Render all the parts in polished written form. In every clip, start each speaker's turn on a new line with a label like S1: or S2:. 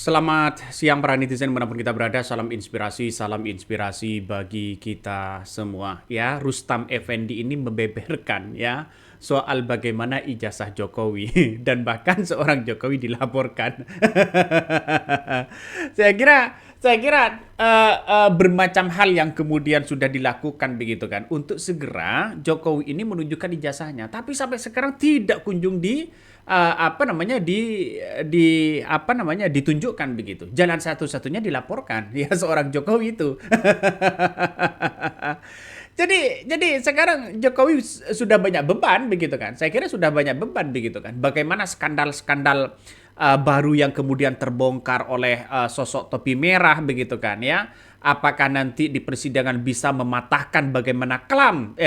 S1: Selamat siang para netizen dimanapun kita berada, salam inspirasi bagi kita semua. Ya, Rustam Effendi ini membeberkan ya soal bagaimana ijazah Jokowi dan bahkan seorang Jokowi dilaporkan. saya kira bermacam hal yang kemudian sudah dilakukan begitu kan untuk segera Jokowi ini menunjukkan ijazahnya, tapi sampai sekarang tidak kunjung ditunjukkan begitu. Jalan satu-satunya dilaporkan ya seorang Jokowi itu. Jadi sekarang Jokowi sudah banyak beban begitu kan. Saya kira sudah banyak beban begitu kan. Bagaimana skandal-skandal baru yang kemudian terbongkar oleh sosok topi merah begitu kan ya. Apakah nanti di persidangan bisa mematahkan bagaimana klaim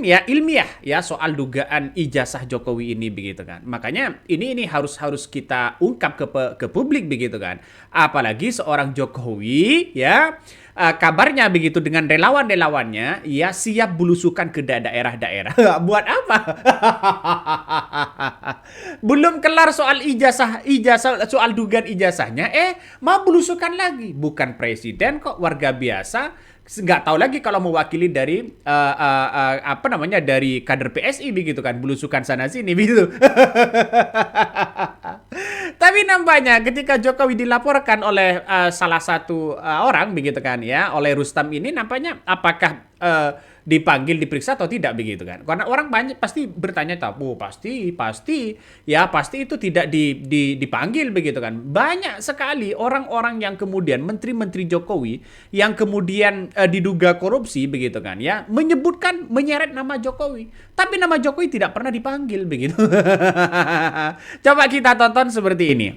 S1: ya ilmiah ya soal dugaan ijazah Jokowi ini begitu kan. Makanya ini harus kita ungkap ke publik begitu kan. Apalagi seorang Jokowi ya kabarnya begitu dengan relawan-relawannya ya siap belusukan ke daerah-daerah. Buat apa? Belum kelar soal ijazah soal dugaan ijazahnya mau belusukan lagi. Bukan presiden kok, warga biasa, nggak tahu lagi kalau mewakili dari dari kader PSI begitu kan, belusukan sana sini begitu. Tapi nampaknya ketika Jokowi dilaporkan oleh salah satu orang begitu kan ya, oleh Rustam ini, nampaknya apakah dipanggil diperiksa atau tidak begitu kan. Karena orang banyak pasti bertanya, tahu pasti itu tidak dipanggil begitu kan. Banyak sekali orang-orang yang kemudian menteri-menteri Jokowi yang kemudian diduga korupsi begitu kan ya, menyeret nama Jokowi. Tapi nama Jokowi tidak pernah dipanggil begitu. Coba kita tonton seperti ini.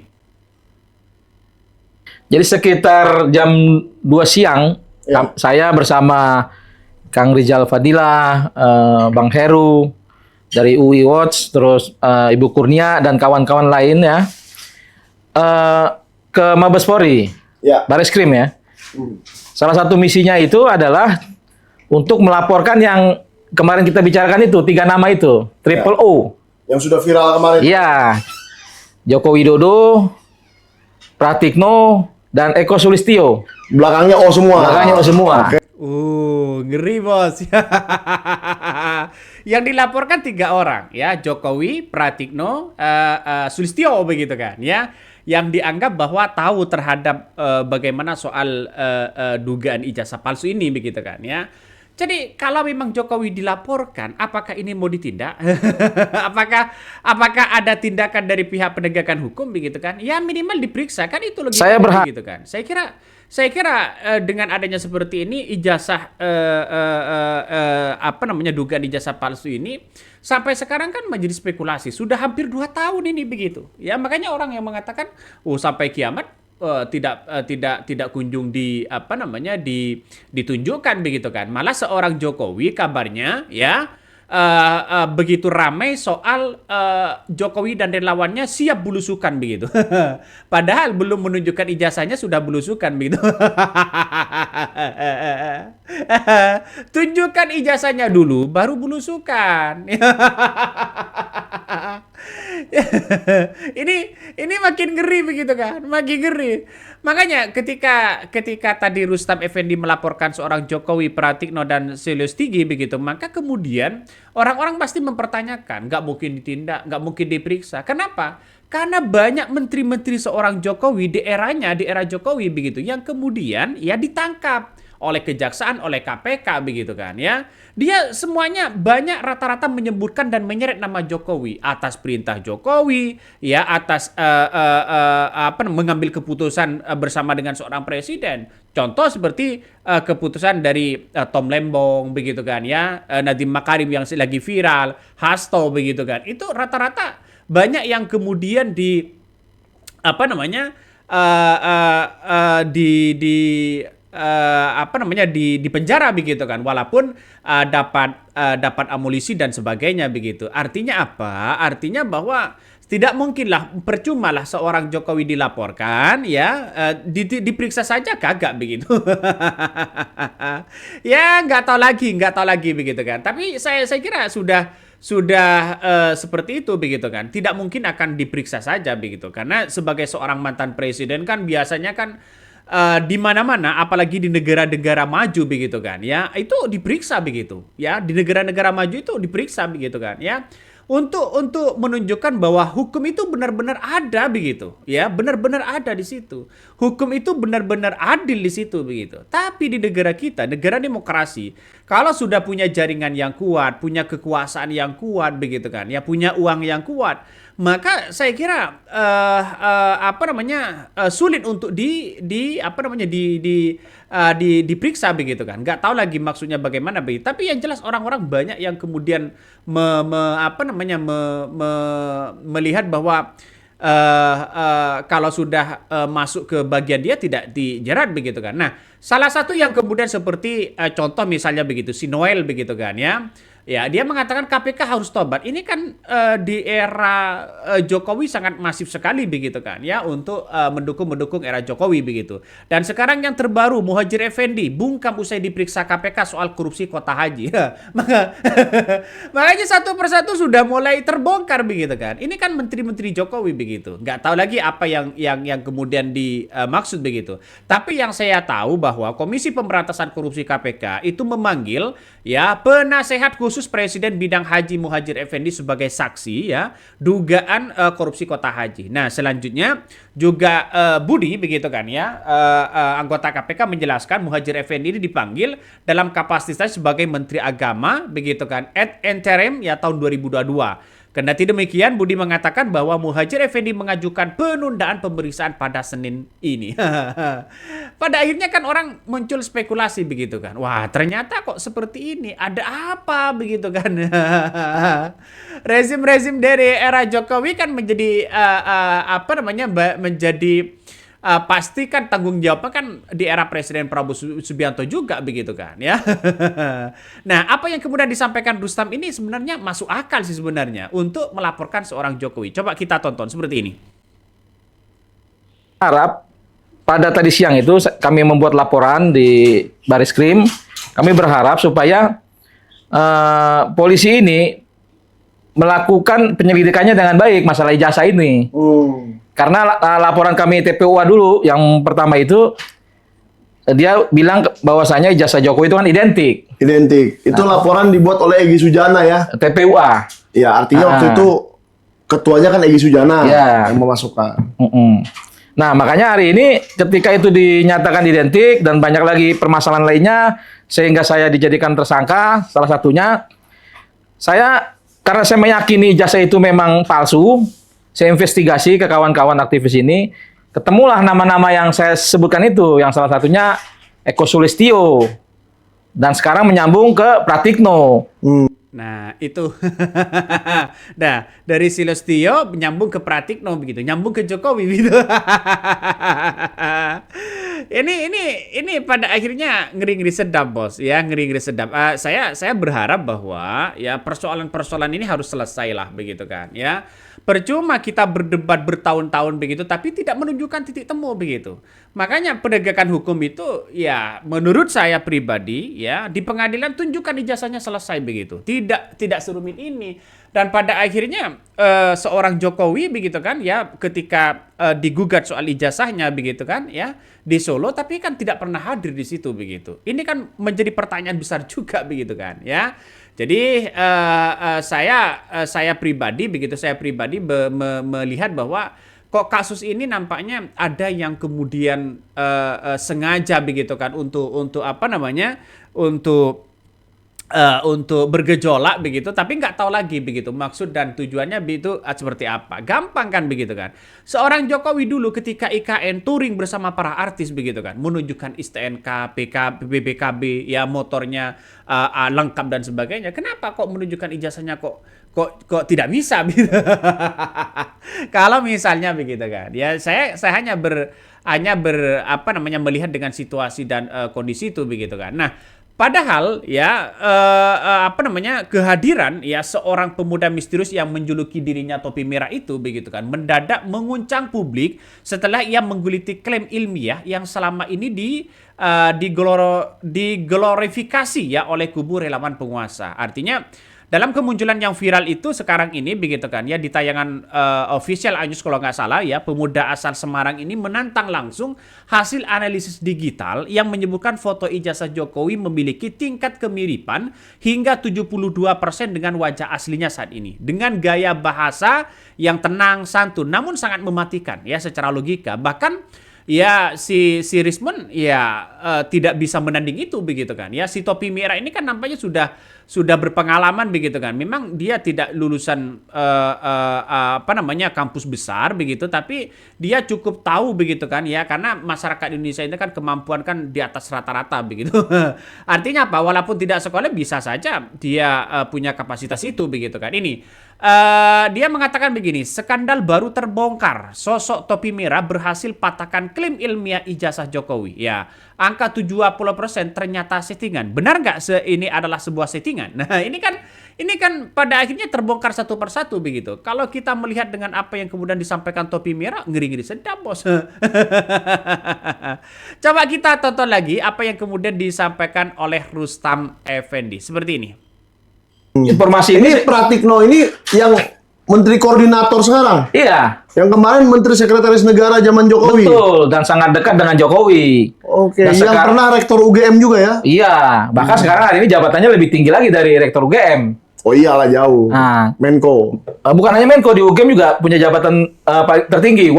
S2: Jadi sekitar jam 2 siang,
S3: Ya.
S2: saya bersama Kang Rizal Fadila, Bang Heru dari UI Watch, terus Ibu Kurnia dan kawan-kawan lain ya, ke Mabes Polri,
S3: Ya.
S2: Bareskrim ya. Salah satu misinya itu adalah untuk melaporkan yang kemarin kita bicarakan itu, 3 nama itu, triple O.
S3: Yang sudah viral kemarin.
S2: Iya, Joko Widodo, Pratikno, dan Eko Sulistyo.
S3: Belakangnya O semua.
S2: Belakangnya O semua.
S3: Oke.
S1: Ngeri bos. Yang dilaporkan 3 orang ya, Jokowi, Pratikno, Sulistyo begitu kan ya, yang dianggap bahwa tahu terhadap bagaimana soal dugaan ijazah palsu ini begitu kan ya. Jadi kalau memang Jokowi dilaporkan, apakah ini mau ditindak? apakah ada tindakan dari pihak penegakan hukum begitu kan? Ya minimal diperiksa kan, itu logika
S2: Saya berharap
S1: begitu kan. Saya kira dengan adanya seperti ini ijazah dugaan ijazah palsu ini sampai sekarang kan menjadi spekulasi. Sudah hampir 2 tahun ini begitu. Ya makanya orang yang mengatakan sampai kiamat tidak kunjung ditunjukkan begitu kan. Malah seorang Jokowi kabarnya ya begitu ramai soal Jokowi dan relawannya siap belusukan begitu. Padahal belum menunjukkan ijazahnya sudah belusukan begitu. Tunjukkan ijazahnya dulu baru belusukan. ini makin ngeri begitu kan, makin ngeri. Makanya ketika tadi Rustam Effendi melaporkan seorang Jokowi, Pratikno dan Sulistyo begitu, maka kemudian orang-orang pasti mempertanyakan, nggak mungkin ditindak, nggak mungkin diperiksa. Kenapa? Karena banyak menteri-menteri seorang Jokowi di era Jokowi begitu yang kemudian ya ditangkap oleh kejaksaan, oleh KPK begitu kan ya. Dia semuanya banyak rata-rata menyebutkan dan menyeret nama Jokowi atas perintah Jokowi ya, atas mengambil keputusan bersama dengan seorang presiden. Contoh seperti keputusan dari Tom Lembong begitu kan ya, Nadiem Makarim yang lagi viral, Hasto begitu kan. Itu rata-rata banyak yang kemudian di di penjara begitu kan, walaupun dapat amunisi dan sebagainya begitu. Artinya apa? Artinya bahwa tidak mungkinlah, percumalah seorang Jokowi dilaporkan ya, diperiksa saja kagak begitu. Ya nggak tahu lagi begitu kan. Tapi saya kira seperti itu begitu kan, tidak mungkin akan diperiksa saja begitu, karena sebagai seorang mantan presiden kan biasanya kan di mana-mana, apalagi di negara-negara maju begitu kan, ya itu diperiksa begitu, ya di negara-negara maju itu diperiksa begitu kan, ya untuk menunjukkan bahwa hukum itu benar-benar ada begitu, ya benar-benar ada di situ, hukum itu benar-benar adil di situ begitu. Tapi di negara kita, negara demokrasi, kalau sudah punya jaringan yang kuat, punya kekuasaan yang kuat begitu kan, ya punya uang yang kuat, maka saya kira sulit untuk diperiksa begitu kan. Nggak tahu lagi maksudnya bagaimana begitu. Tapi yang jelas orang-orang banyak yang kemudian melihat bahwa kalau sudah masuk ke bagian dia tidak dijerat begitu kan. Nah, salah satu yang kemudian seperti contoh misalnya begitu si Noel begitu kan, ya. Ya, dia mengatakan KPK harus tobat. Ini kan di era Jokowi sangat masif sekali begitu kan, ya, untuk mendukung era Jokowi begitu. Dan sekarang yang terbaru Muhadjir Effendi bungkam usai diperiksa KPK soal korupsi kota haji. Makanya satu persatu sudah mulai terbongkar begitu kan. Ini kan menteri-menteri Jokowi begitu. Nggak tahu lagi apa yang kemudian dimaksud begitu. Tapi yang saya tahu bahwa Komisi Pemberantasan Korupsi KPK itu memanggil ya penasehat khusus Presiden bidang haji Muhadjir Effendi sebagai saksi, ya, dugaan korupsi kota haji. Nah, selanjutnya juga Budi begitu kan, ya, anggota KPK menjelaskan Muhadjir Effendi ini dipanggil dalam kapasitas sebagai Menteri Agama begitu kan ad interim ya tahun 2022. Kendati demikian, Budi mengatakan bahwa Muhadjir Effendi mengajukan penundaan pemeriksaan pada Senin ini. Pada akhirnya kan orang muncul spekulasi begitu kan. Wah, ternyata kok seperti ini. Ada apa begitu kan? Rezim-rezim dari era Jokowi kan menjadi pasti kan tanggung jawabnya kan di era Presiden Prabowo Subianto juga begitu kan, ya. Nah, apa yang kemudian disampaikan Rustam ini sebenarnya masuk akal sih sebenarnya untuk melaporkan seorang Jokowi. Coba kita tonton seperti ini.
S2: Harap pada tadi siang itu kami membuat laporan di Bariskrim. Kami berharap supaya polisi ini melakukan penyelidikannya dengan baik masalah ijazah ini. Karena laporan kami TPUA dulu yang pertama itu dia bilang bahwasanya ijazah Jokowi itu kan identik.
S3: Identik. Itu laporan dibuat oleh Egy Sujana ya.
S2: TPUA.
S3: Ya, artinya waktu itu ketuanya kan Egy Sujana yang memasukkan.
S2: Nah, makanya hari ini ketika itu dinyatakan identik dan banyak lagi permasalahan lainnya sehingga saya dijadikan tersangka, salah satunya karena saya meyakini ijazah itu memang palsu. Saya investigasi ke kawan-kawan aktivis ini, ketemulah nama-nama yang saya sebutkan itu, yang salah satunya Eko Sulistyo, dan sekarang menyambung ke Pratikno.
S1: Nah, itu. Nah, dari Sulistyo menyambung ke Pratikno begitu, nyambung ke Jokowi gitu. Ini pada akhirnya ngeri-ngeri sedap, Bos, ya, ngeri-ngeri sedap. Saya berharap bahwa ya persoalan-persoalan ini harus selesai lah begitu kan, ya. Percuma kita berdebat bertahun-tahun begitu tapi tidak menunjukkan titik temu begitu. Makanya penegakan hukum itu ya menurut saya pribadi ya di pengadilan tunjukkan ijazahnya selesai begitu. Tidak serumit ini. Dan pada akhirnya seorang Jokowi begitu kan ya ketika digugat soal ijazahnya begitu kan ya di Solo tapi kan tidak pernah hadir di situ begitu. Ini kan menjadi pertanyaan besar juga begitu kan ya. Jadi saya pribadi melihat bahwa kok kasus ini nampaknya ada yang kemudian sengaja begitu kan untuk bergejolak begitu, tapi nggak tahu lagi begitu maksud dan tujuannya itu seperti apa. Gampang kan begitu kan. Seorang Jokowi dulu ketika IKN touring bersama para artis begitu kan, menunjukkan STNK, BPKB, ya motornya lengkap dan sebagainya. Kenapa kok menunjukkan ijazahnya kok tidak bisa gitu. Kalau misalnya begitu kan. Ya saya hanya melihat dengan situasi dan kondisi itu begitu kan. Nah, padahal ya kehadiran ya seorang pemuda misterius yang menjuluki dirinya topi merah itu begitu kan mendadak menguncang publik setelah ia mengguliti klaim ilmiah yang selama ini diglorifikasi ya oleh kubu relawan penguasa. Artinya dalam kemunculan yang viral itu sekarang ini begitu kan ya, di tayangan official Anyus kalau nggak salah ya, pemuda asal Semarang ini menantang langsung hasil analisis digital yang menyebutkan foto ijazah Jokowi memiliki tingkat kemiripan hingga 72% dengan wajah aslinya saat ini, dengan gaya bahasa yang tenang santun namun sangat mematikan ya secara logika. Bahkan ya si Rismond ya tidak bisa menanding itu begitu kan ya. Si topi merah ini kan nampaknya sudah berpengalaman begitu kan. Memang dia tidak lulusan kampus besar begitu, tapi dia cukup tahu begitu kan ya, karena masyarakat Indonesia ini kan kemampuan kan di atas rata-rata begitu. Artinya apa? Walaupun tidak sekolah bisa saja dia punya kapasitas itu begitu kan. Ini dia mengatakan begini, skandal baru terbongkar. Sosok topi merah berhasil patahkan klaim ilmiah ijazah Jokowi. Ya, angka 70% ternyata settingan. Benar nggak ini adalah sebuah settingan? Nah, ini kan pada akhirnya terbongkar satu persatu begitu. Kalau kita melihat dengan apa yang kemudian disampaikan topi merah, ngeri-ngeri sedap, Bos. Coba kita tonton lagi apa yang kemudian disampaikan oleh Rustam Effendi. Seperti ini.
S2: Informasi
S3: Ini Pratikno ini yang menteri koordinator sekarang.
S2: Iya.
S3: Yang kemarin menteri sekretaris negara zaman Jokowi.
S2: Betul, dan sangat dekat dengan Jokowi.
S3: Oke,
S2: Dan
S3: yang pernah rektor UGM juga ya?
S2: Iya, bahkan sekarang hari ini jabatannya lebih tinggi lagi dari rektor UGM.
S3: Oh iyalah jauh.
S2: Nah.
S3: Menko.
S2: Bukan hanya Menko, di UGM juga punya jabatan paling tertinggi,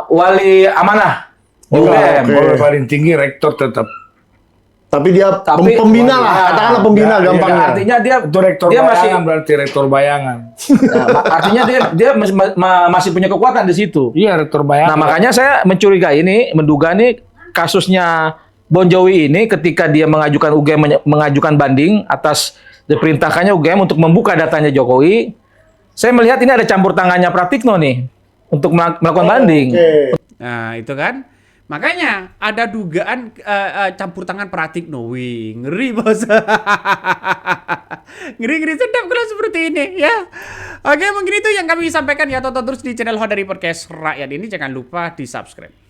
S2: wali amanah di UGM.
S3: oke.
S4: Paling tinggi rektor tetap.
S3: Tapi dia pembina lah, katakanlah pembina gampangnya.
S2: Artinya
S4: Itu rektor
S2: dia
S4: bayangan, berarti rektor bayangan.
S2: artinya dia masih punya kekuatan di situ.
S4: Iya, rektor bayangan.
S2: Nah, makanya saya mencurigai ini, menduga nih kasusnya Bon Jovi ini ketika dia mengajukan UGM mengajukan banding atas diperintahkannya UGM untuk membuka datanya Jokowi. Saya melihat ini ada campur tangannya Pratikno nih untuk melakukan banding.
S1: Nah, itu kan. Makanya ada dugaan campur tangan Pratikno. Wih, ngeri, Bos. Ngeri-ngeri sedap kalau seperti ini ya. Oke, mungkin itu yang kami sampaikan ya. Tonton terus di channel Hodari Podcast Rakyat ini. Jangan lupa di-subscribe.